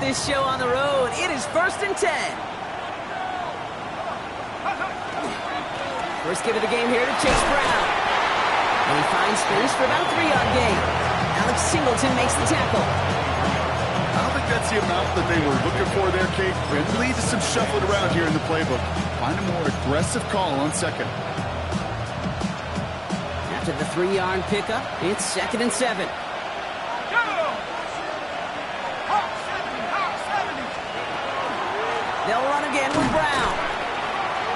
this show on the road. It is 1st and 10. First give of the game here to Chase Brown. And he finds space for about a 3-yard gain. Alex Singleton makes the tackle. I don't think that's the amount that they were looking for there, Kate. It leads to some shuffling around here in the playbook. Find a more aggressive call on second. After the 3-yard pickup, it's 2nd and 7. They'll run again with Brown.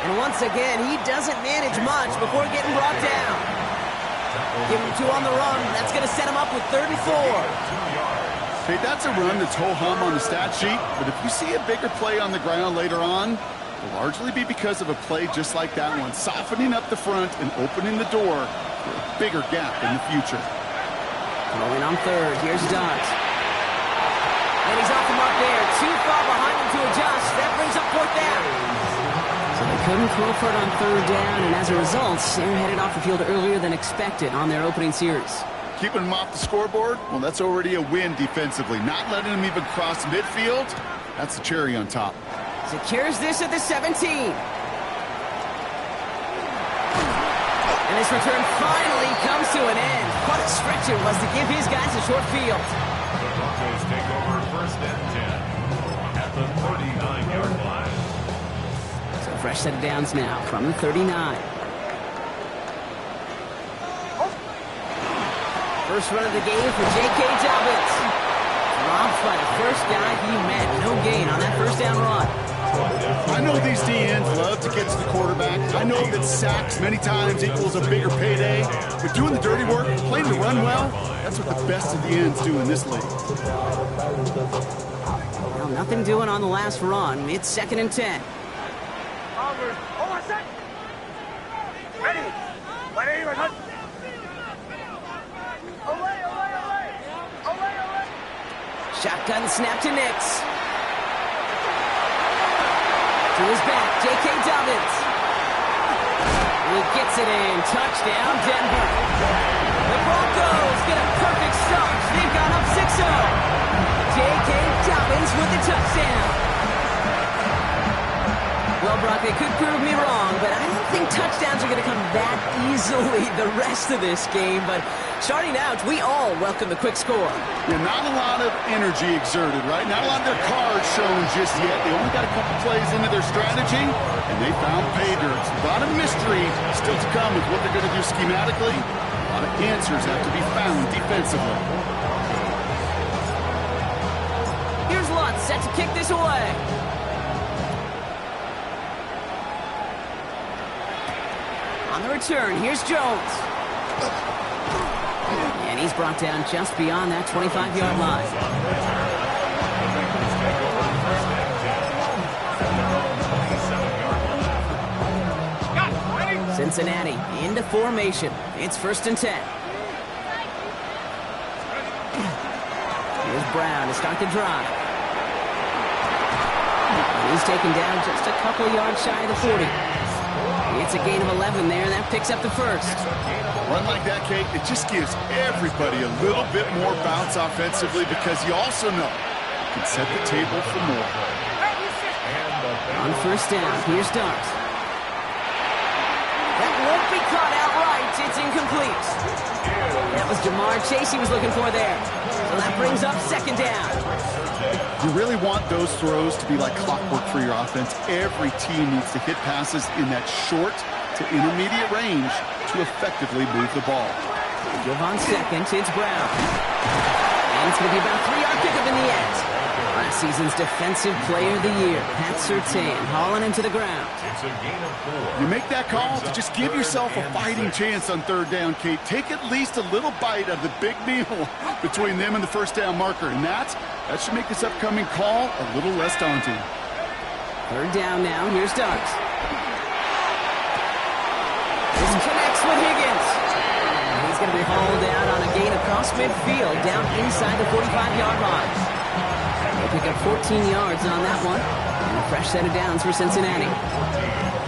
And once again, he doesn't manage much before getting brought down. Give him 2 on the run. That's going to set him up with 34. Hey, that's a run that's ho-hum on the stat sheet, but if you see a bigger play on the ground later on, it'll largely be because of a play just like that one, softening up the front and opening the door for a bigger gap in the future. Going on 3rd. Here's Dodds. And he's off the mark there. Too far behind him to adjust. That brings up 4th down. So they couldn't throw for it on 3rd down, and as a result, they're headed off the field earlier than expected on their opening series. Keeping him off the scoreboard, well, that's already a win defensively. Not letting him even cross midfield, that's the cherry on top. Secures this at the 17. And this return finally comes to an end. What a stretch it was to give his guys a short field. The Broncos take over 1st and 10 at the 39-yard line. So fresh set of downs now from the 39. First run of the game for J.K. Dobbins. Dropped by the first guy he met. No gain on that 1st down run. I know these DNs love to get to the quarterback. I know that sacks many times equals a bigger payday. But doing the dirty work, playing to run well, that's what the best of the ends do in this league. Well, nothing doing on the last run. It's 2nd and 10. Shotgun snap to Nix. To his back, J.K. Dobbins. He gets it in. Touchdown, Denver. The Broncos get a perfect start. They've gone up 6-0. J.K. Dobbins with the touchdown. Well, Brock, they could prove me wrong, but I don't think touchdowns are going to come that easily the rest of this game. But starting out, we all welcome the quick score. Yeah, not a lot of energy exerted, right? Not a lot of their cards shown just yet. They only got a couple plays into their strategy, and they found pay dirt. A lot of mystery still to come with what they're going to do schematically. A lot of answers have to be found defensively. Here's Lutz set to kick this away. On the return, here's Jones. And he's brought down just beyond that 25-yard line. Cincinnati into formation. It's 1st and 10. Here's Brown to start the drive. And he's taken down just a couple yards shy of the 40. It's a gain of 11 there. That picks up the 1st. Run like that, Kate, it just gives everybody a little bit more bounce offensively because you also know you can set the table for more. On 1st down, here's Dart. That won't be caught outright. It's incomplete. That was Jamar Chase he was looking for there. So that brings up 2nd down. You really want those throws to be like clockwork for your offense. Every team needs to hit passes in that short to intermediate range to effectively move the ball. Give on 2nd, it's Brown. And it's going to be about a 3-yard pickup in the end. Last season's Defensive Player of the Year, Pat Surtain, hauling him to the ground. It's a gain of 4. You make that call to just give yourself a fighting chance on 3rd down, Kate. Take at least a little bite of the big meal between them and the 1st down marker. And that should make this upcoming call a little less daunting. 3rd down now, here's Dart. This connects with Higgins. And he's going to be hauled out on a gain across midfield, down inside the 45-yard line. They pick up 14 yards on that one. And a fresh set of downs for Cincinnati.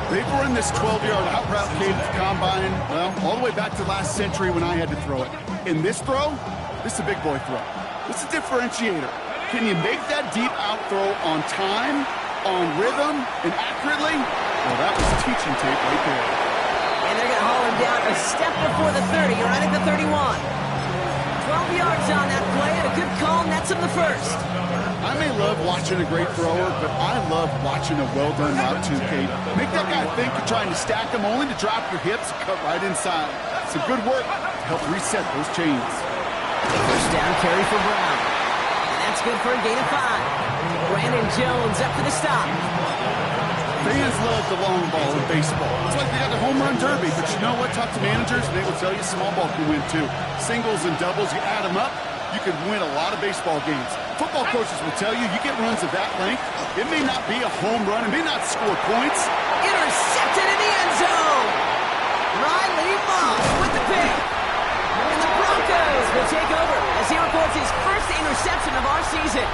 They've run this 12-yard out route, Kate, at the combine, well, all the way back to last century when I had to throw it. In this throw, this is a big boy throw. This is a differentiator. can you make that deep out throw on time, on rhythm, and accurately? Well, that was teaching tape right there. And they're going to haul him down a step before the 30, right at the 31. 12 yards on that play, and a good call nets him the first. I may love watching a great thrower, but I love watching a well-done route too, Kate. Make that guy think you're trying to stack him only to drop your hips and cut right inside. Some good work to help reset those chains. First down carry for Brown. And that's good for a gain of 5. Brandon Jones up for the stop. Fans love the long ball in baseball. It's like they got the home run derby, but you know what? Talk to managers, and they will tell you small ball can win too. Singles and doubles, you add them up, you could win a lot of baseball games. Football coaches will tell you get runs of that length. It may not be a home run. It may not score points. Intercepted in the end zone. Riley Moss with the pick. And the Broncos will take over as he records his first interception of our season.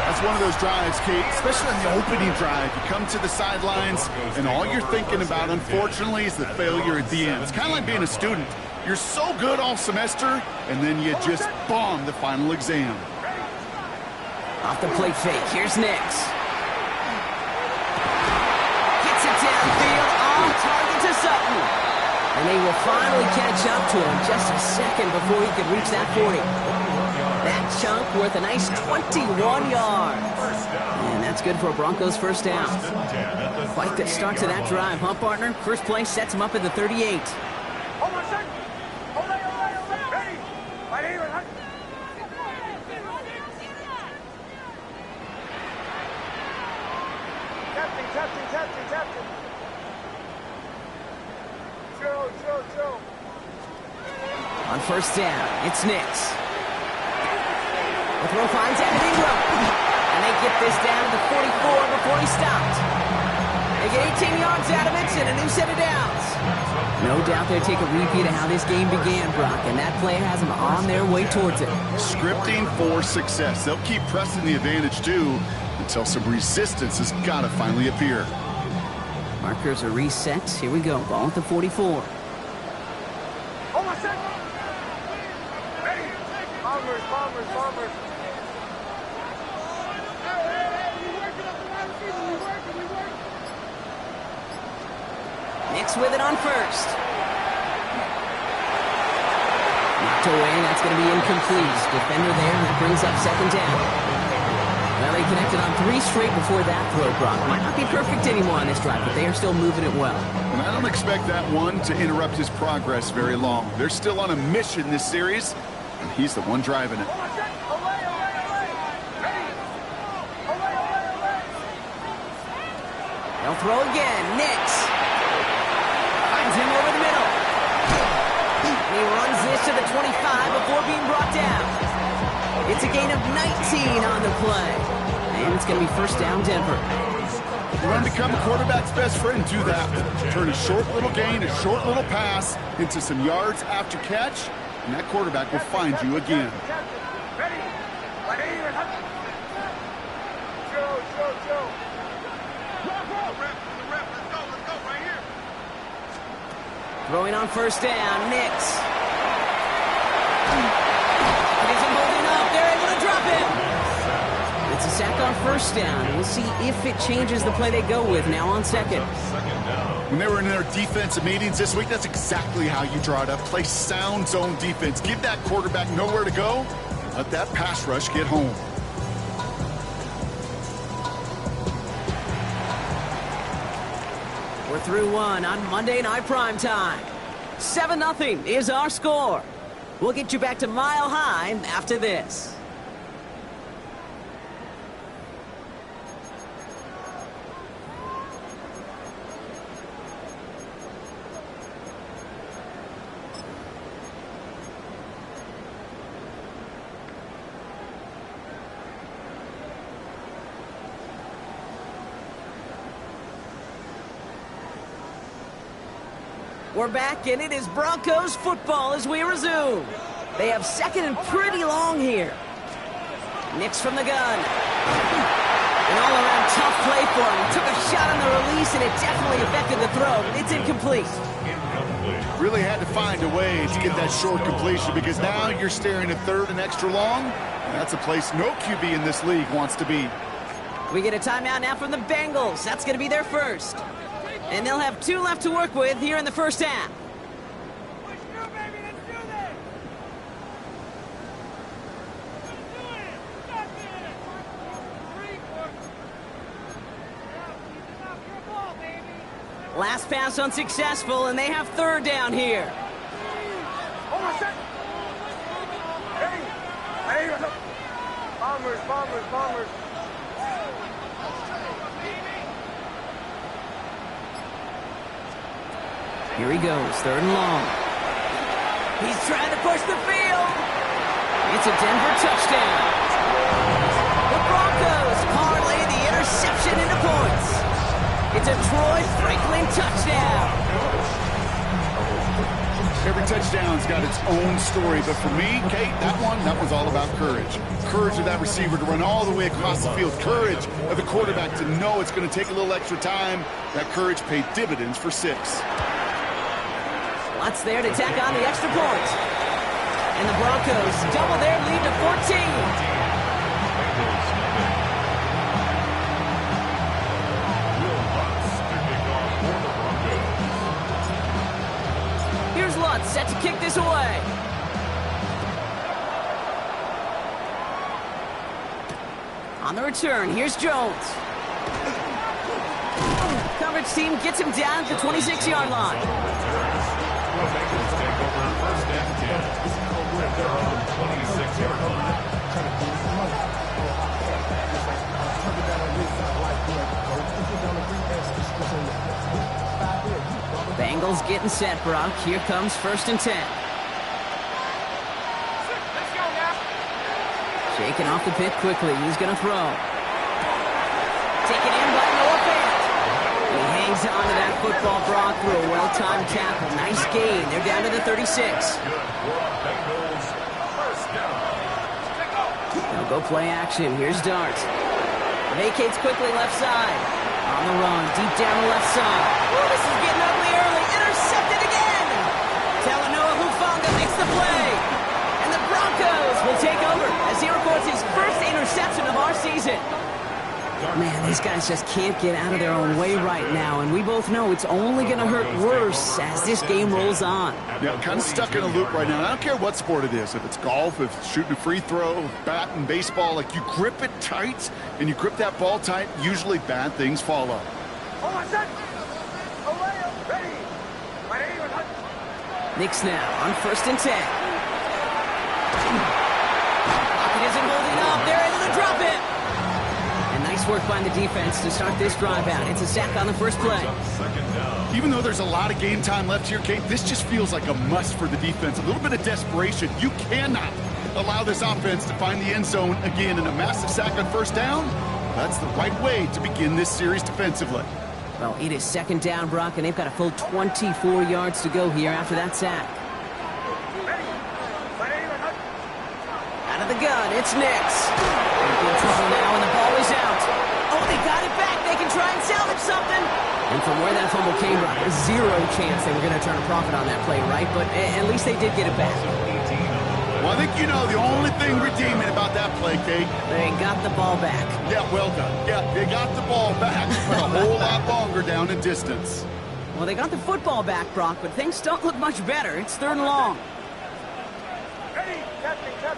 That's one of those drives, Kate, especially on the opening drive. You come to the sidelines, and all you're thinking about, unfortunately, is the failure at the end. It's kind of like being a student. You're so good all semester, and then you just bomb the final exam. Off the play fake, here's Nix. Gets it downfield, on target to Sutton. And they will finally catch up to him just a second before he could reach that 40. That chunk worth a nice 21 yards. And that's good for a Broncos first down. Quite the start to that drive, huh, partner? First play sets him up at the 38. On first down, it's Nix. The throw finds Evan Ingram. And they get this down to the 44 before he stopped. They get 18 yards out of it and a new set of downs. No doubt they'll take a repeat of how this game began, Brock, and that play has them on their way towards it. Scripting for success. They'll keep pressing the advantage, too, until some resistance has got to finally appear. Markers are reset. Here we go. Ball at the 44. Bombers. Nix with it on first. Knocked away, that's going to be incomplete. Defender there, that brings up second down. Well, they connected on 3 straight before that throw, Brock. Might not be perfect anymore on this drive, but they are still moving it well. And I don't expect that one to interrupt his progress very long. They're still on a mission this series, and he's the one driving it. They'll throw again. Nix finds him over the middle. He runs this to the 25 before being brought down. It's a gain of 19 on the play. And it's going to be first down, Denver. You want to become a quarterback's best friend, do that. Turn a short little gain, a short little pass into some yards after catch, and that quarterback will find you again. Throwing on first down, Nix. Isn't holding up. They're able to drop him. It's a sack on first down. We'll see if it changes the play they go with now on second. When they were in their defensive meetings this week, that's exactly how you draw it up. Play sound zone defense. Give that quarterback nowhere to go, and let that pass rush get home. We're through one on Monday Night Primetime. 7-0 is our score. We'll get you back to Mile High after this. We're back, and it is Broncos football as we resume. They have second and pretty long here. Nix from the gun. An all-around tough play for him. He took a shot on the release. release, and it definitely affected the throw. It's incomplete. Incomplete. Really had to find a way to get that short completion because now you're staring at third and extra long. That's a place no QB in this league wants to be. We get a timeout now from the Bengals. That's going to be their first. And they'll have 2 left to work with here in the first half. Let's go, baby. Let's do this. Let's do it. 3 quarters. Enough. Your ball, baby. Last pass unsuccessful, and they have third down here. Hold on a sec. Hey. Bombers. Here he goes, third and long. He's trying to push the field. It's a Denver touchdown. The Broncos parlay the interception into points. It's a Troy Franklin touchdown. Every touchdown's got its own story, but for me, Kate, that one's all about courage. Courage of that receiver to run all the way across the field. Courage of the quarterback to know it's going to take a little extra time. That courage paid dividends for 6. Lots there to tack on the extra point. And the Broncos double their lead to 14. Bengals nothing. Will Lutz to kick off for the Broncos. Here's Lutz set to kick this away. On the return, here's Jones. Coverage team gets him down at the 26-yard line. The Bengals take over first and 10 at their own 26-yard line. Bengals getting set, Brock. Here comes first and 10. Let's go now. Shaking off the pit quickly. He's going to throw. Taken in by Noah Fant. He hangs on to that football, Brock, through a well-timed tackle. Nice gain. They're down to the 36. Good for Bengals. First down. They'll go play action. Here's Dart. Vacates quickly left side. On the run, deep down the left side. Ooh, this is getting ugly early. Intercepted again. Talanoa Hufanga makes the play. And the Broncos will take over as he records his first interception of our season. Man, these guys just can't get out of their own way right now, and we both know it's only going to hurt worse as this game rolls on. Yeah, kind of stuck in a loop right now. I don't care what sport it is. If it's golf, if it's shooting a free throw, bat and baseball, like you grip it tight and you grip that ball tight, usually bad things follow. Hold on a sec. Away, ready. My name is Hunt. Knicks now on first and 10. Pocket isn't holding up. They're able to drop it. And nice work by the defense to start this drive out. It's a sack on the first play. Second down. Even though there's a lot of game time left here, Kate, this just feels like a must for the defense. A little bit of desperation. You cannot allow this offense to find the end zone again in a massive sack on first down. That's the right way to begin this series defensively. Well, it is second down, Brock, and they've got a full 24 yards to go here after that sack. Ready. My name is Hunt. Out of the gun, it's Knicks. They're in trouble now, and the ball is out. Oh, they got it back. They can try and salvage something. And from where that fumble came, Brock, there's zero chance they were going to turn a profit on that play, right? But at least they did get it back. Well, I think you know the only thing redeeming about that play, Kate. They got the ball back. Yeah, well done. Yeah, they got the ball back, but a whole lot longer down in distance. Well, they got the football back, Brock, but things don't look much better. It's third and long. Ready. Captain. Go.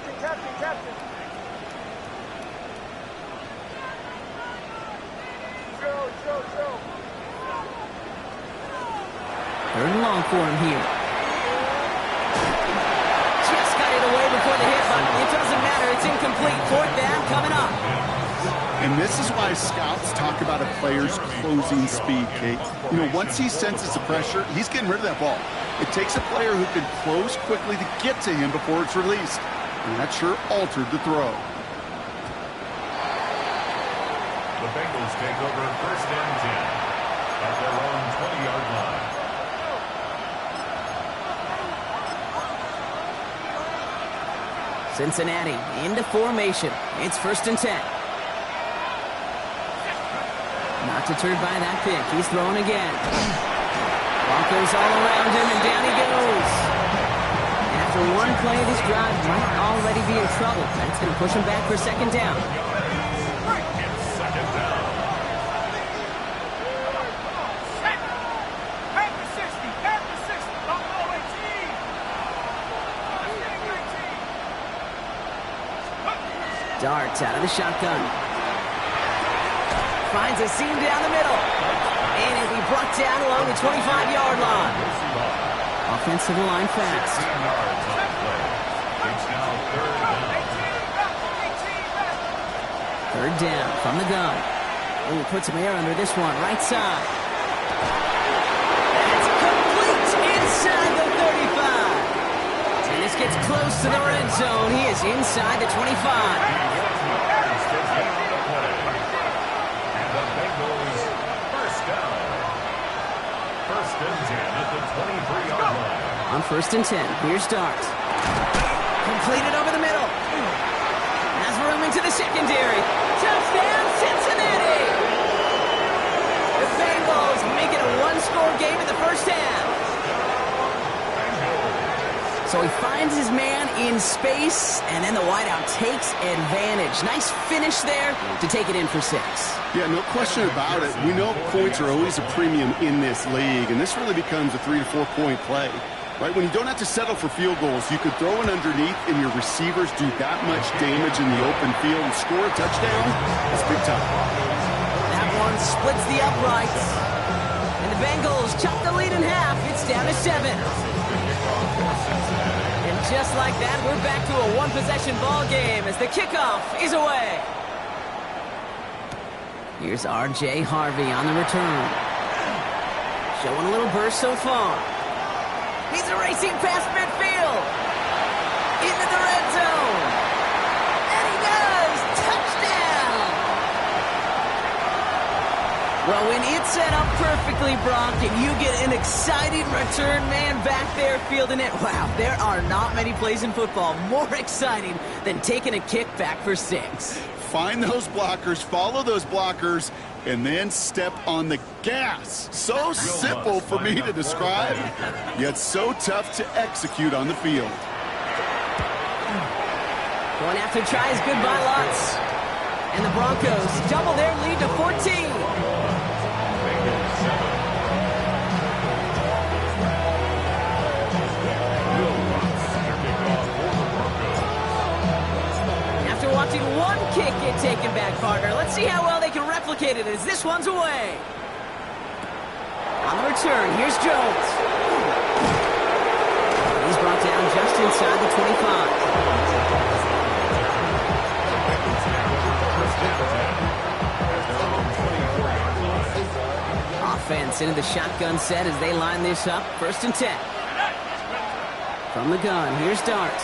Third and long for him here. Just got it away before the hit button. It doesn't matter. It's incomplete. Fourth down coming up. And this is why scouts talk about a player's closing speed, Kate. You know, once he senses the pressure, he's getting rid of that ball. It takes a player who can close quickly to get to him before it's released. And that sure altered the throw. The Bengals take over first and 10 at their own 20-yard line. Cincinnati into formation. It's first and 10. Not deterred by that pick. He's throwing again. Broncos all around him, and down he goes. After one play, this drive might already be in trouble. That's going to push him back for second down. Second down. Darts out of the shotgun. Finds a seam down the middle. And it'll be brought down along the 25-yard line. Offensive line fast. 16 yards on the play. It's now third down. Third down from the gun. Ooh, put some air under this one. Right side. That's complete inside the 35. And this gets close to the red zone. He is inside the 25. On first and 10, here's Dart. Completed over the middle. Has room into the secondary. Touchdown, Cincinnati! The Bengals make it a one-score game in the first half. So he finds his man in space, and then the wideout takes advantage. Nice finish there to take it in for 6. Yeah, no question about it. We know points are always a premium in this league, and this really becomes a 3 to 4 point play. Right, when you don't have to settle for field goals, you could throw it underneath and your receivers do that much damage in the open field and score a touchdown. That's big time. That one splits the uprights. And the Bengals chop the lead in half. It's down to 7. And just like that, we're back to a one-possession ball game as the kickoff is away. Here's R.J. Harvey on the return. Showing a little burst so far. He's racing past midfield. Into the red zone. And he does. Touchdown. Well, when it's set up perfectly, Brock, and you get an exciting return man back there fielding it, wow, there are not many plays in football more exciting than taking a kick back for 6. Find those blockers, follow those blockers, and then step on the gas. So simple for me to describe, yet so tough to execute on the field. Going after tries good by lots. And the Broncos double their lead to 14. After watching one kick get taken back, partner, let's see how well they can replicate it as this one's away. On the return, here's Jones. He's brought down just inside the 25. Offense into the shotgun set as they line this up. First and 10. From the gun, here's Dart.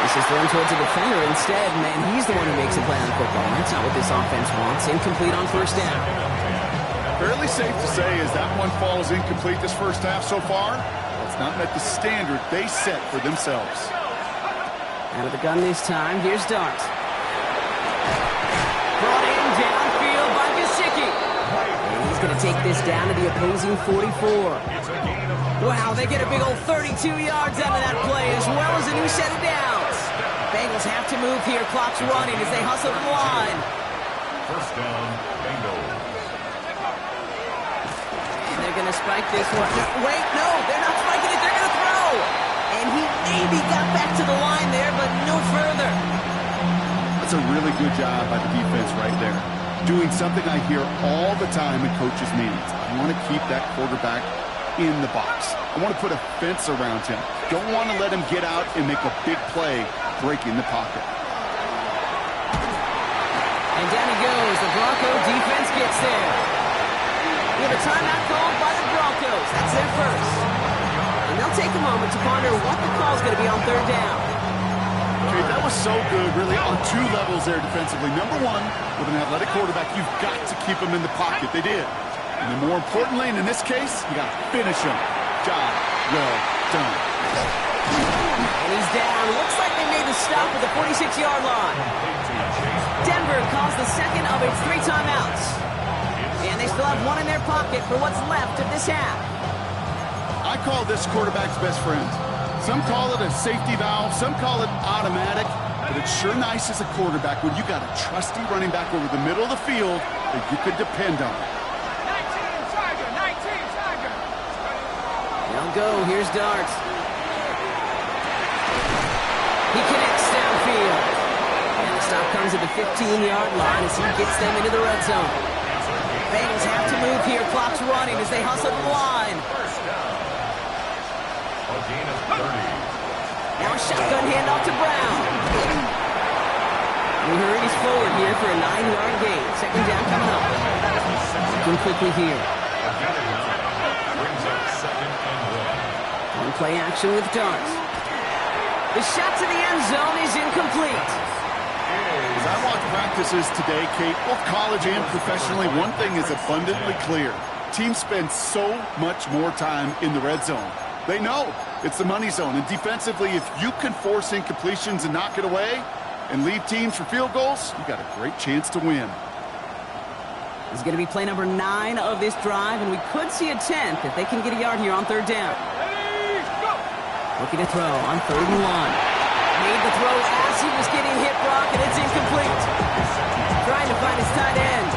This is thrown towards the defender instead, man. He's the one who makes a play on the football. That's not what this offense wants. Incomplete on first down. Fairly safe to say as that one falls incomplete this first half so far, that's not met the standard they set for themselves. Out of the gun this time, here's Dart. Brought in downfield by Gesicki. And he's going to take this down to the opposing 44. Wow, they get a big old 32 yards out of that play as well as a new set of downs. Bengals have to move here. Clock's running as they hustle to the line. First down, Bengals. And they're going to spike this one. Wait, no, they're not spiking it. They're going to throw. And he maybe got back to the line there, but no further. That's a really good job by the defense right there. Doing something I hear all the time in coaches' meetings. I want to keep that quarterback in the box. I want to put a fence around him. Don't want to let him get out and make a big play breaking the pocket. And down he goes. The Bronco defense gets there. We have a timeout called by the Broncos. That's their first. And they'll take a moment to ponder what the call's going to be on third down. Okay, that was so good, really, on two levels there defensively. Number one, with an athletic quarterback, you've got to keep him in the pocket. They did. And then more importantly, and in this case, you got to finish him. Job well done. And he's down. Looks like they made the stop at the 46-yard line. Denver calls the second of its 3 timeouts. And they still have 1 in their pocket for what's left of this half. I call this quarterback's best friend. Some call it a safety valve, some call it automatic, but it's sure nice as a quarterback when you got a trusty running back over the middle of the field that you could depend on. 19 Tiger, 19 Tiger. They'll go. Here's Darts. He connects downfield. And the stop comes at the 15-yard line as he gets them into the red zone. Bengals have to move here. Clock's running as they hustle the line. First down. A gain of 30. Now a shotgun handoff to Brown. He hurries forward here for a 9-yard gain. Second down coming up. Looking quickly here. Brings up second and 1. On play action with Darts. The shot to the end zone is incomplete. As I watch practices today, Kate, both college and professionally, one thing is abundantly clear. Teams spend so much more time in the red zone. They know it's the money zone, and defensively, if you can force incompletions and knock it away and leave teams for field goals, you got a great chance to win. This is going to be play number 9 of this drive, and we could see a 10th if they can get a yard here on 3rd down. Looking to throw on 3rd and 1. Made the throw as he was getting hit, Brock, and it's incomplete. Trying to find his tight end.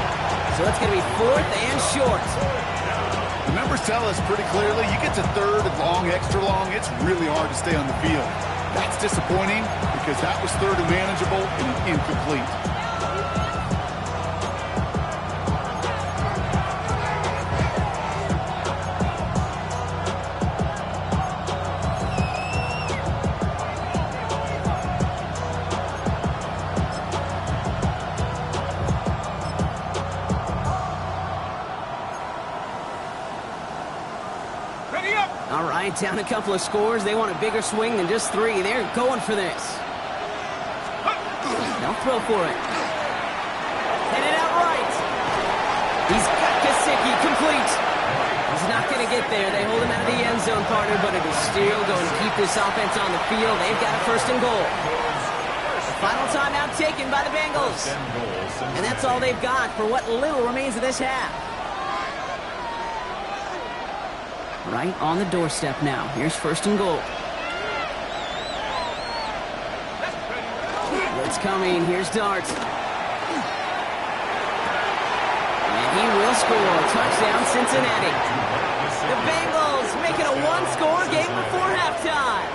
So it's going to be 4th and short. The numbers tell us pretty clearly, you get to 3rd and long, extra long, it's really hard to stay on the field. That's disappointing because that was 3rd and manageable and incomplete. All right, down a couple of scores. They want a bigger swing than just 3. They're going for this. They'll throw for it. Headed out right. He's got Gesicki complete. He's not going to get there. They hold him out of the end zone, partner, but it is still going to keep this offense on the field. They've got a 1st and goal. Final timeout taken by the Bengals. And that's all they've got for what little remains of this half. Right on the doorstep now. Here's 1st and goal. Blitz coming. Here's Darts. And he will score. Touchdown, Cincinnati. The Bengals making a 1-score game before halftime.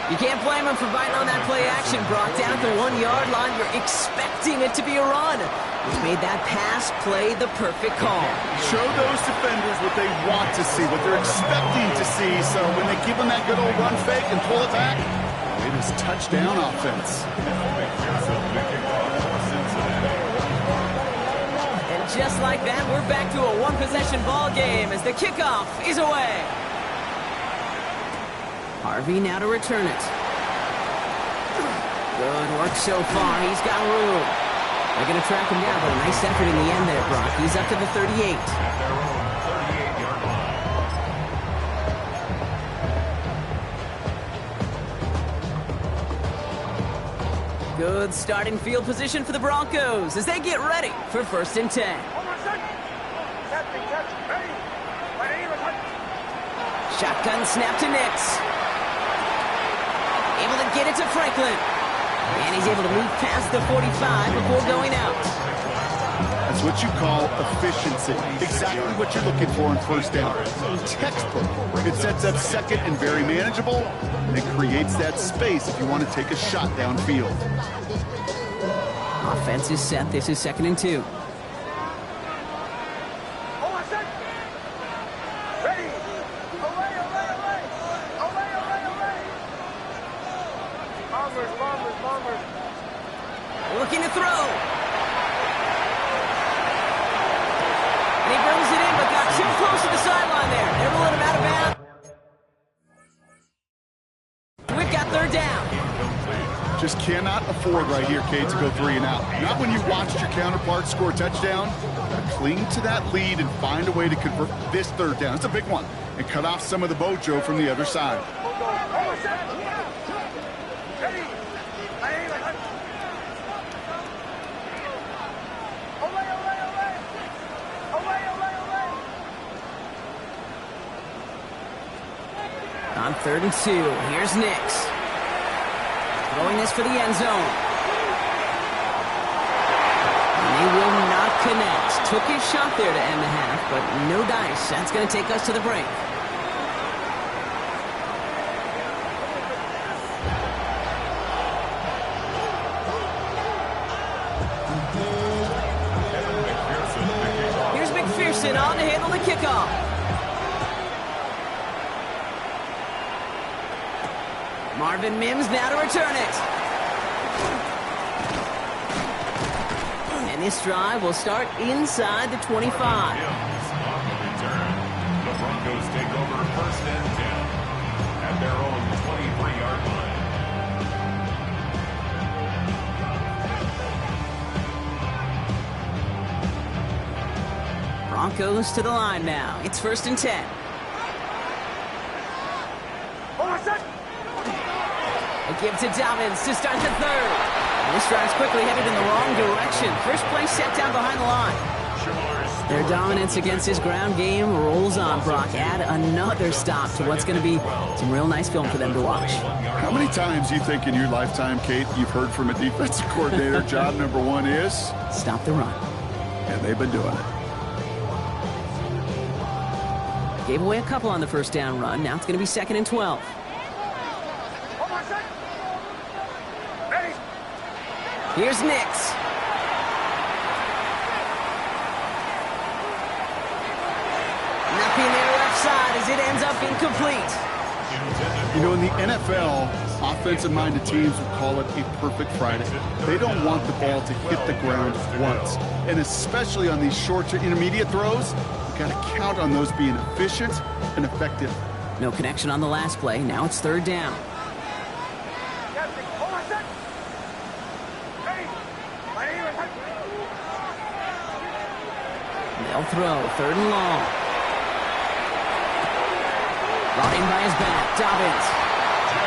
You can't blame him for biting on that play action, Brock. Down at the 1-yard line, you're expecting it to be a run. He's made that pass play the perfect call. Show those defenders what they want to see, what they're expecting to see, so when they give them that good old run fake and pull it back, it is touchdown offense. And just like that, we're back to a 1-possession ball game as the kickoff is away. Harvey now to return it. Good work so far. He's got room. They're going to track him down, but a nice effort in the end there, Brock. He's up to the 38. At their own 38-yard line. Good starting field position for the Broncos as they get ready for 1st and 10. Shotgun snap to Nix. Able to get it to Franklin. And he's able to move past the 45 before going out. That's what you call efficiency. Exactly what you're looking for in 1st down. Textbook. It sets up 2nd and very manageable, and it creates that space if you want to take a shot downfield. Offense is set. This is 2nd and 2. Looking to throw. And he brings it in, but got too close to the sideline there. They're rolling him out of bounds. We've got 3rd down. Just cannot afford right here, Kate, to go 3 and out. Not when you watched your counterpart score a touchdown. Gotta cling to that lead and find a way to convert this 3rd down. It's a big one. And cut off some of the mojo from the other side. On 3rd and 2, here's Nix. Throwing this for the end zone. And they will not connect. Took his shot there to end the half, but no dice. That's going to take us to the break. Here's McPherson on to handle the kickoff. Marvin Mims now to return it. And this drive will start inside the 25. On the return, the Broncos take over 1st and 10 at their own 23-yard line. Broncos to the line now. It's 1st and 10. A give to Dobbins to start the 3rd. And this drive's quickly headed in the wrong direction. First play set down behind the line. Their dominance against his ground game rolls on, Brock. Add another stop to what's going to be some real nice film for them to watch. How many times do you think in your lifetime, Kate, you've heard from a defensive coordinator, job number 1 is? Stop the run. And they've been doing it. Gave away a couple on the first down run. Now it's going to be 2nd and 12. Here's Nix. Nothing there left side as it ends up incomplete. You know, in the NFL, offensive-minded teams would call it a perfect Friday. They don't want the ball to hit the ground once. And especially on these short to intermediate throws, you got to count on those being efficient and effective. No connection on the last play. Now it's 3rd down. They'll throw. 3rd and long. Brought in by his back. Dobbins.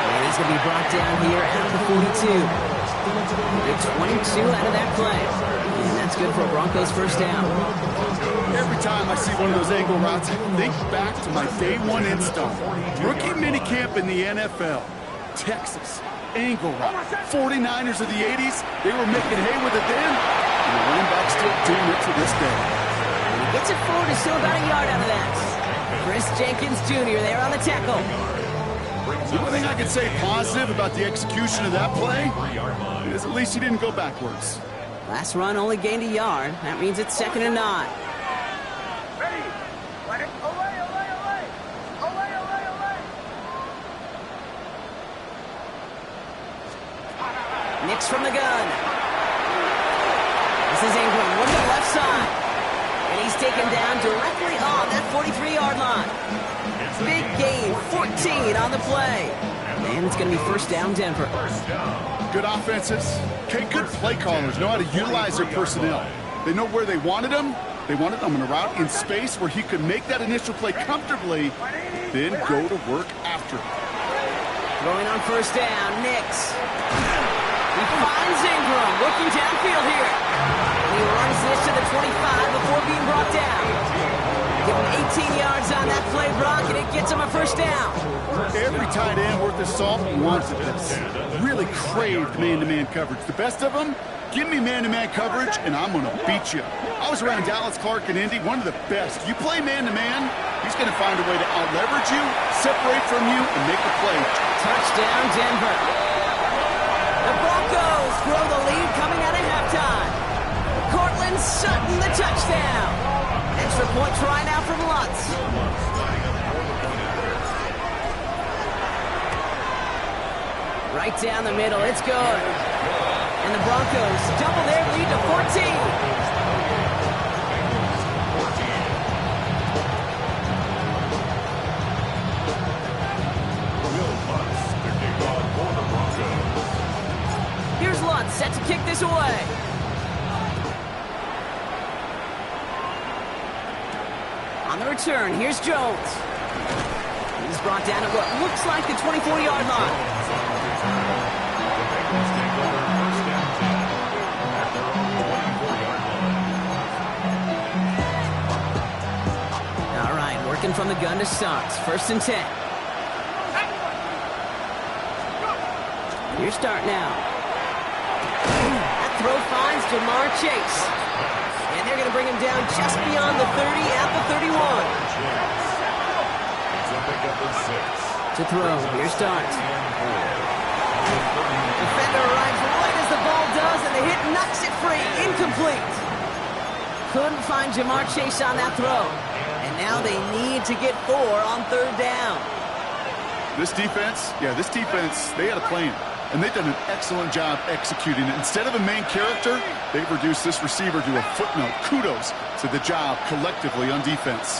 And he's going to be brought down here out of the 42. Big 22 out of that play. And that's good for a Broncos 1st down. Every time I see one of those angle routes, I think back to my day 1 install. Rookie minicamp in the NFL. Texas. Angle route. 49ers of the 80s. They were making hay with it then. And the running back's still doing it to this day. Gets it forward, is still about a yard out of that. Chris Jenkins Jr. there on the tackle. The only thing I can say positive about the execution of that play is at least he didn't go backwards. Last run only gained a yard. That means it's 2nd and 9. Nix from the gun. This is Ingram. Look to the left side. And he's taken down directly on that 43-yard line. Big gain, 14 on the play. And it's going to be 1st down, Denver. Good offenses. Okay, good play callers know how to utilize their personnel. They know where they wanted them. They wanted them on a route in space where he could make that initial play comfortably, then go to work after. Throwing on 1st down, Nix. He finds Ingram looking downfield here. He runs this to the 25 before being brought down. Give him 18 yards on that play, Brock, and it gets him a 1st down. Every tight end worth his salt wanted this. Really craved man-to-man coverage. The best of them, give me man-to-man coverage, and I'm going to beat you. I was around Dallas Clark and Indy, one of the best. You play man-to-man, he's going to find a way to out-leverage you, separate from you, and make the play. Touchdown, Denver. The Broncos grow the lead coming out of halftime. Cortland Sutton, the touchdown. Extra point try now from Lutz. Right down the middle, it's good. And the Broncos double their lead to 14. Here's Lutz set to kick this away. On the return, here's Jones. He's brought down at what looks like the 24-yard line. All right, working from the gun to start. 1st and 10. Your start now. That throw finds Jamar Chase. And they're going to bring him down just beyond the 30 at the 31. To throw. Your start. Defender arrives right as the ball does, and the hit knocks it free. Incomplete. Couldn't find Jamar Chase on that throw. And now they need to get 4 on third down. This defense, they had a plan. And they've done an excellent job executing it. Instead of a main character, they've reduced this receiver to a footnote. Kudos to the job collectively on defense.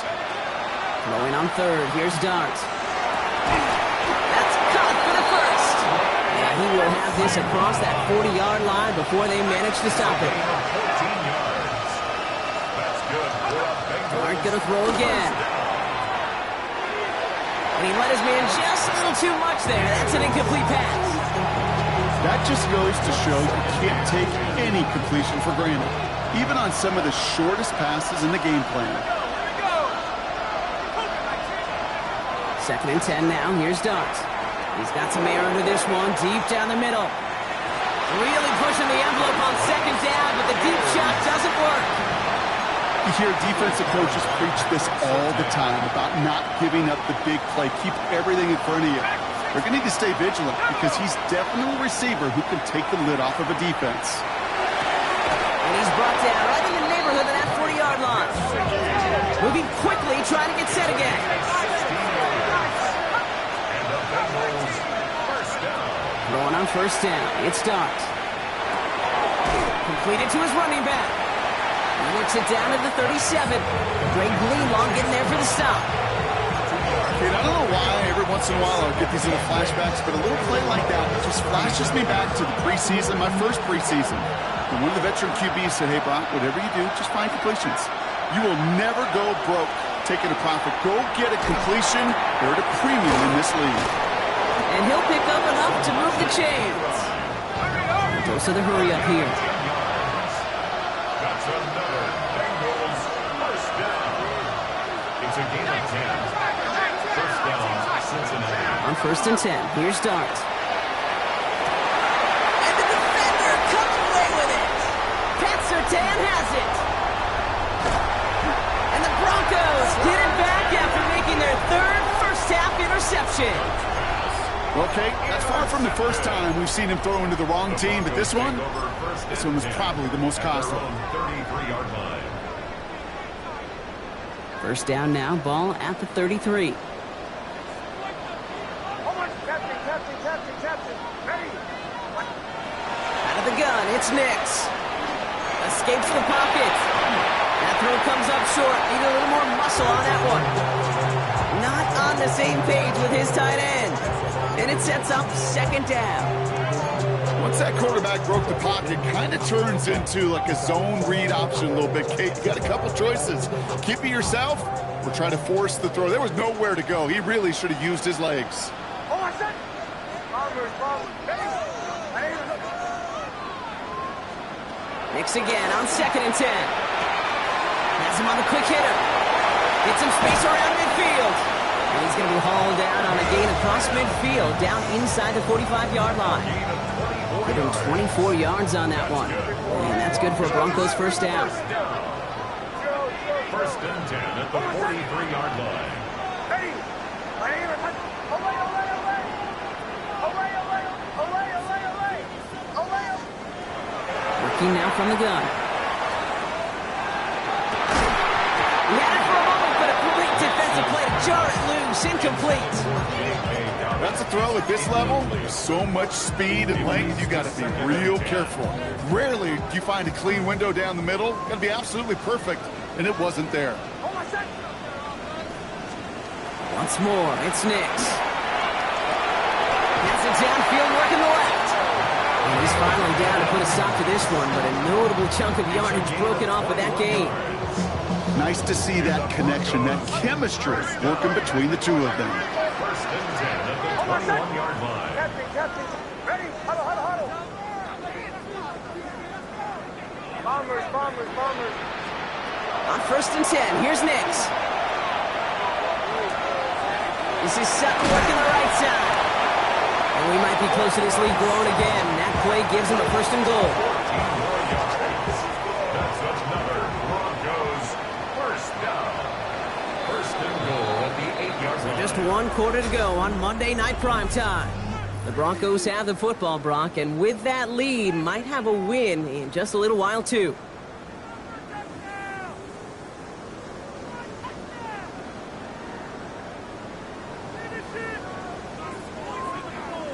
Throwing on third. Here's Dart. That's caught for the first. And he will have this across that 40-yard line before they manage to stop it. Dart going to throw again. And he let his man just a little too much there. That's an incomplete pass. That just goes to show you can't take any completion for granted, even on some of the shortest passes in the game plan. 2nd and 10 now. Here's Dart. He's got some air under this one, deep down the middle. Really pushing the envelope on 2nd down, but the deep shot doesn't work. You hear defensive coaches preach this all the time about not giving up the big play. Keep everything in front of you. They're going to need to stay vigilant because he's definitely a receiver who can take the lid off of a defense. And he's brought down right in the neighborhood of that 40-yard line. Moving quickly, trying to get set again. Throwing on first down. It's Dart. Completed to his running back. He works it down to the 37. Greg Greenlaw getting there for the stop. Kid, I don't know why every once in a while I'll get these little flashbacks, but a little play like that just flashes me back to the preseason, my first preseason. And one of the veteran QBs said, hey, Brock, whatever you do, just find completions. You will never go broke taking a profit. Go get a completion. They're at a premium in this league. And he'll pick up enough to move the chains. Goes to the hurry up here. That's another Bengals first down. It's a gain of 10. First down, Cincinnati. On 1st and 10, here's Dart. And the defender comes away with it. Pat Surtain has it. And the Broncos get it back after making their 3rd first-half interception. Okay, that's far from the first time we've seen him throw into the wrong team, but this one was probably the most costly. 33-yard line. First down now, ball at the 33. Ready. Out of the gun, it's Nix. Escapes the pocket. That throw comes up short. Need a little more muscle on that one. Not on the same page with his tight end. And it sets up 2nd down. Once that quarterback broke the pocket, kind of turns into like a zone read option a little bit. Kate, you got a couple choices. Keep it yourself or try to force the throw. There was nowhere to go. He really should have used his legs. Nix again on 2nd and 10. Has him on the quick hitter. Gets some space around midfield. And he's going to be hauled down on a gain across midfield, down inside the 45-yard line. Give him 24 yards on that one. And that's good for a Broncos first down. 1st and 10 at the 43-yard line. Ready. Working now from the gun. He had it for a moment, but a complete defensive play to jar it loose. Incomplete. That's a throw at this level. There's so much speed and length, you got to be real careful. Rarely do you find a clean window down the middle. Got to be absolutely perfect, and it wasn't there. Once more, it's Nix. Gets it downfield, working the left. And he's finally down to put a stop to this one, but a notable chunk of yardage broken off of that game. Nice to see that connection, that chemistry working between the two of them. 1st and 10 at the 21-yard line. Captain. Ready. Huddle. Bombers. On 1st and 10, here's Nix. This is Sutton working the right side. And And we might be close to this lead growing again. That play gives him a 1st and goal. 14 more yards. That's another Broncos first down. 1st and goal at the 8-yard line. Just 1 quarter to go on Monday Night Primetime. The Broncos have the football, Brock, and with that lead, might have a win in just a little while, too.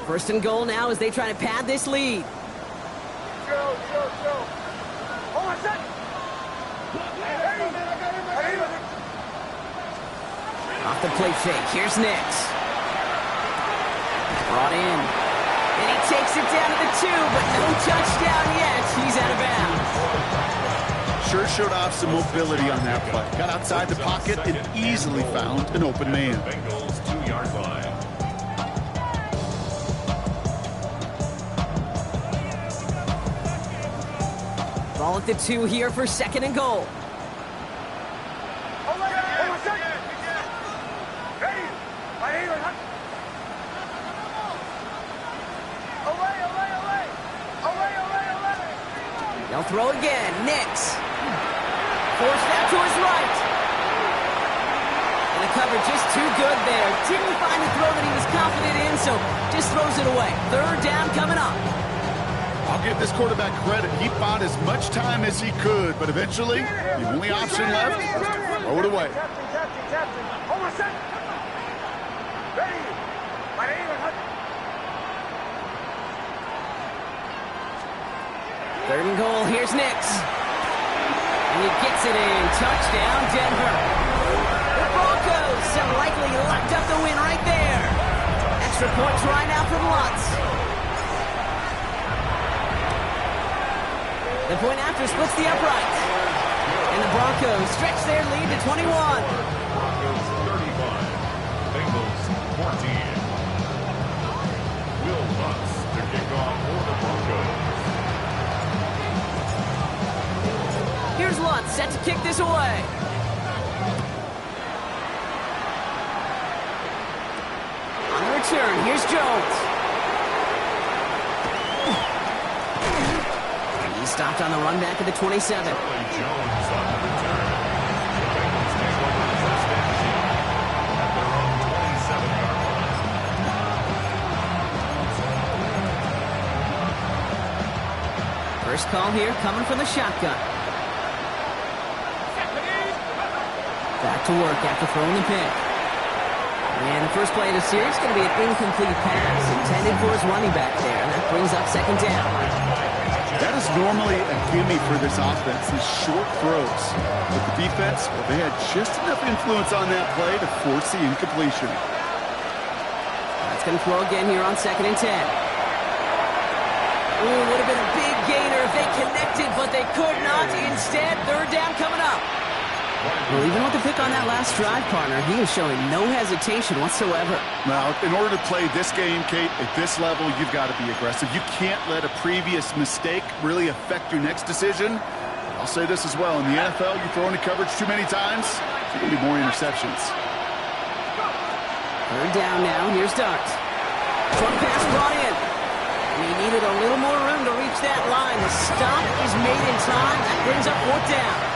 First and goal now as they try to pad this lead. Go. Hold on a sec. Off the play fake. Here's Nix. Brought in. And he takes it down to the 2, but no touchdown yet. He's out of bounds. Sure showed off some mobility on that play. Got outside the pocket and easily found an open man. Bengals 2-yard line. Ball at the 2 here for 2nd and goal. Hold on a sec. Ready. My name is Away. They'll throw again. Nix. Forced out to his right. And the cover just too good there. Didn't find the throw that he was confident in, so just throws it away. 3rd down coming up. I'll give this quarterback credit. He bought as much time as he could, but eventually, the only option left was to throw it away. Captain. Hold on a sec. Ready. My name is 3rd and goal. Here's Nix. And he gets it in. Touchdown, Denver. The Broncos have likely locked up the win right there. Extra point try now from Lutz. The point after splits the upright. And the Broncos stretch their lead to 21. Broncos 35. Bengals 14. Will Lutz to kick off for the Broncos. Here's Lutz set to kick this away. On the return, here's Jones. He stopped on the run back at the 27. Jones on the return. The Bengals take over 1st and 10 at their own 27-yard line. First call here coming from the shotgun. Back to work after throwing the pick. And the first play of the series is going to be an incomplete pass intended for his running back there. And that brings up 2nd down. That is normally a gimme for this offense, these short throws. But the defense, well, they had just enough influence on that play to force the incompletion. That's going to throw again here on 2nd and 10. Ooh, would have been a big gainer if they connected, but they could not. Instead, 3rd down coming up. Well, even with the pick on that last drive, partner, he is showing no hesitation whatsoever. Now, in order to play this game, Kate, at this level, you've got to be aggressive. You can't let a previous mistake really affect your next decision. I'll say this as well. In the NFL, you throw into coverage too many times, there's going to be more interceptions. 3rd down now. Here's Dart. Short pass brought in. And he needed a little more room to reach that line. The stop is made in time. That brings up 4th down.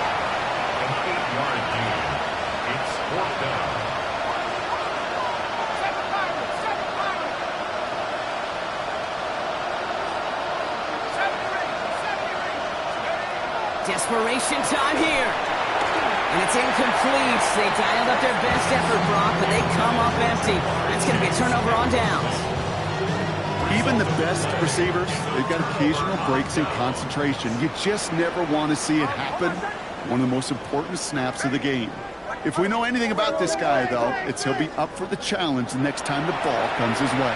An 8-yard gain. It's 4th down. Desperation time here. And it's incomplete. They dialed up their best effort, Brock, but they come up empty. That's going to be a turnover on downs. Even the best receivers, they've got occasional breaks in concentration. You just never want to see it happen. One of the most important snaps of the game. If we know anything about this guy, though, it's he'll be up for the challenge the next time the ball comes his way.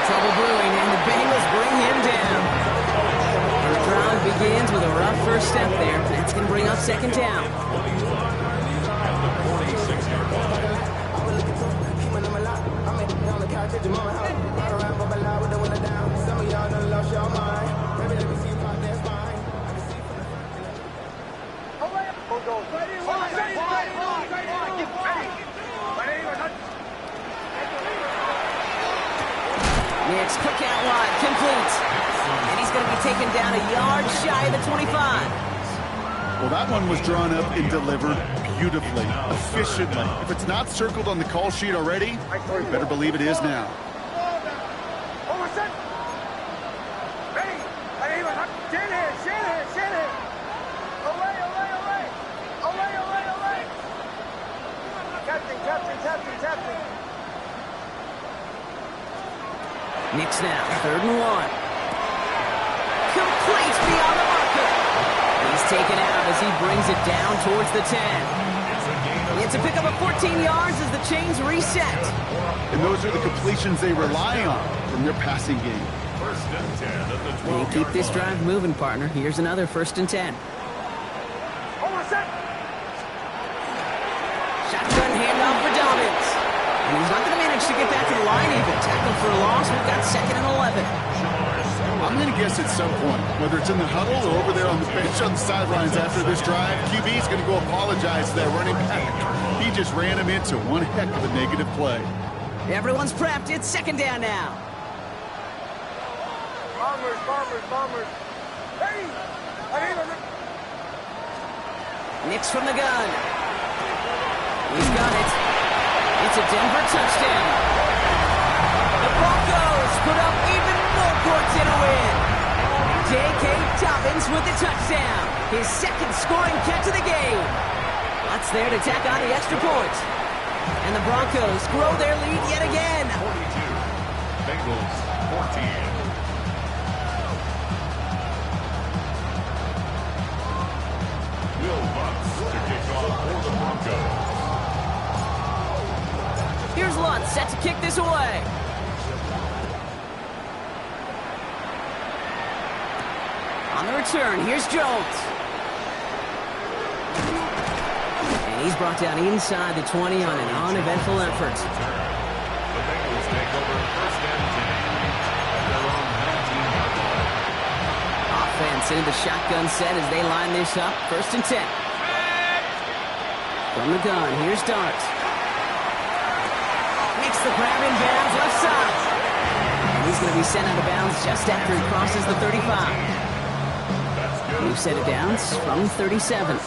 Trouble brewing, and the Bengals bring him down. The drive begins with a rough first step there. That's going to bring up 2nd down. At the 46-yard line. Nix, quick out wide, complete. And he's going to be taken down a yard shy of the 25. Well, that one was drawn up and delivered beautifully, efficiently. If it's not circled on the call sheet already, you better believe it is now. Nix now, 3rd and 1. Complete beyond the marker. He's taken out as he brings it down towards the 10. It's a pickup of 14 yards as the chains reset. And those are the completions they rely on from their passing game. First and 10 at the 12-yard Keep this line. drive moving, partner. Here's another 1st and 10. Shotgun handoff for Dobbins. And he's not going to manage to get that to the line even. Tackle for a loss. We've got 2nd and 11. I'm going to guess at some point, whether it's in the huddle or over there on the bench on the sidelines after this drive, QB's going to go apologize to that running back. He just ran him into one heck of a negative play. Everyone's prepped. It's 2nd down now. Bombers. Hey! Nix from the gun. He's got it. It's a Denver touchdown. The Broncos put up even more points in a win. J.K. Dobbins with the touchdown. His 2nd scoring catch of the game. That's there to tack on the extra point. And the Broncos grow their lead yet again. 42. Bengals 14. Will Lutz to kick off for the Broncos. Here's Lutz set to kick this away. On the return, here's Jones. And he's brought down inside the 20 on an uneventful effort. The Bengals take over 1st and 10 at their own 19-yard line. Offense into the shotgun set as they line this up. 1st and 10. From the gun, here's Dart. Makes the grab in bounds left side. And he's going to be sent out of bounds just after he crosses the 35. We've set it down from 37. A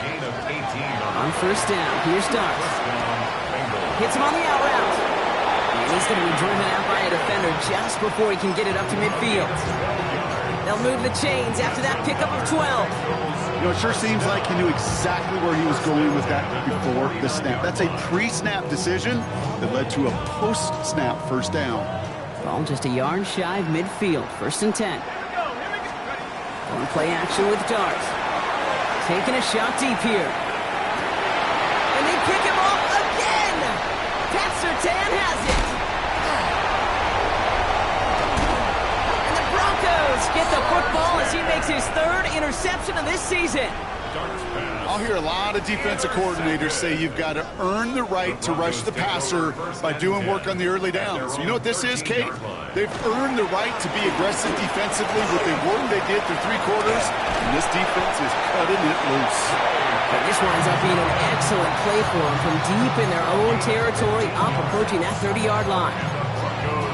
gain of 18 On 1st down, here's Dart. Bengals. Hits him on the out route. And he's going to be driven out by a defender just before he can get it up to midfield. They'll move the chains after that pickup of 12. You know, it sure seems like he knew exactly where he was going with that before the snap. That's a pre-snap decision that led to a post-snap 1st down. Ball just a yard shy of midfield. 1st and 10. On play action with Dart. Taking a shot deep here. And they pick him off again! Pat Surtain has it! And the Broncos get the football as he makes his 3rd interception of this season. I'll hear a lot of defensive coordinators say you've got to earn the right to rush the passer by doing work on the early downs. You know what this is, Kate? They've earned the right to be aggressive defensively with the work they did through 3 quarters, and this defense is cutting it loose. And this winds up being an excellent play for them from deep in their own territory, up approaching that 30-yard line.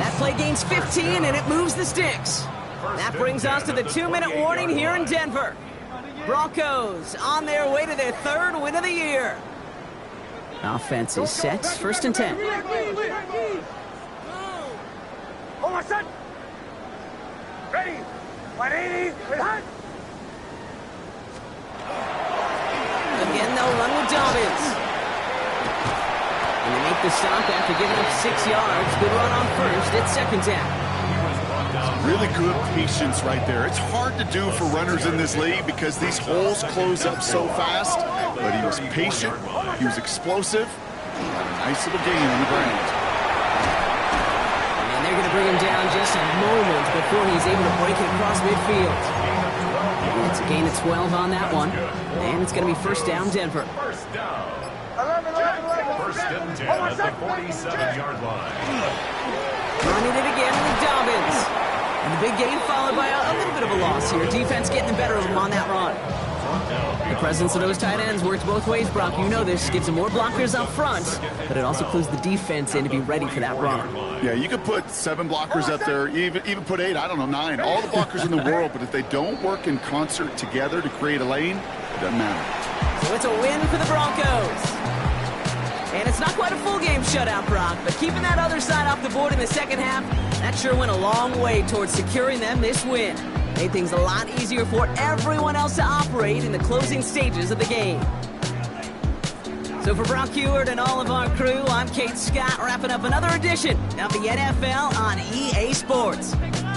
That play gains 15, and it moves the sticks. That brings us to the 2-minute warning here in Denver. Broncos on their way to their 3rd win of the year. Offense is set. 1st and 10. Hold on, son. Ready. 180. Hot. Again, they'll run with Dobbins. And they make the stop after giving up 6 yards. Good run on 1st. It's 2nd down. Really good patience right there. It's hard to do for runners in this league because these holes close up so fast. But he was patient. He was explosive. Got a nice little gain on the ground. And they're going to bring him down just a moment before he's able to break it across midfield. And it's a gain of 12 on that one. And it's going to be 1st down, Denver. 1st down. 11. 1st and 10 at the 47-yard line. Running it again with Dobbins. And the big gain followed by a little bit of a loss here. Defense getting the better of him on that run. The presence of those tight ends works both ways, Brock. You know this. Gives them more blockers up front, but it also clues the defense in to be ready for that run. Yeah, you could put 7 blockers up there, even put 8, I don't know, 9. All the blockers in the world, but if they don't work in concert together to create a lane, it doesn't matter. So it's a win for the Broncos. And it's not quite a full game shutout, Brock, but keeping that other side off the board in the second half, that sure went a long way towards securing them this win. Made things a lot easier for everyone else to operate in the closing stages of the game. So for Brock Heward and all of our crew, I'm Kate Scott, wrapping up another edition of the NFL on EA Sports.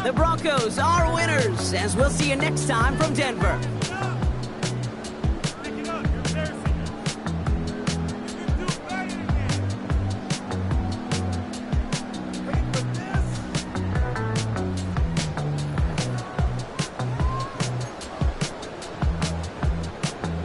The Broncos are winners, as we'll see you next time from Denver.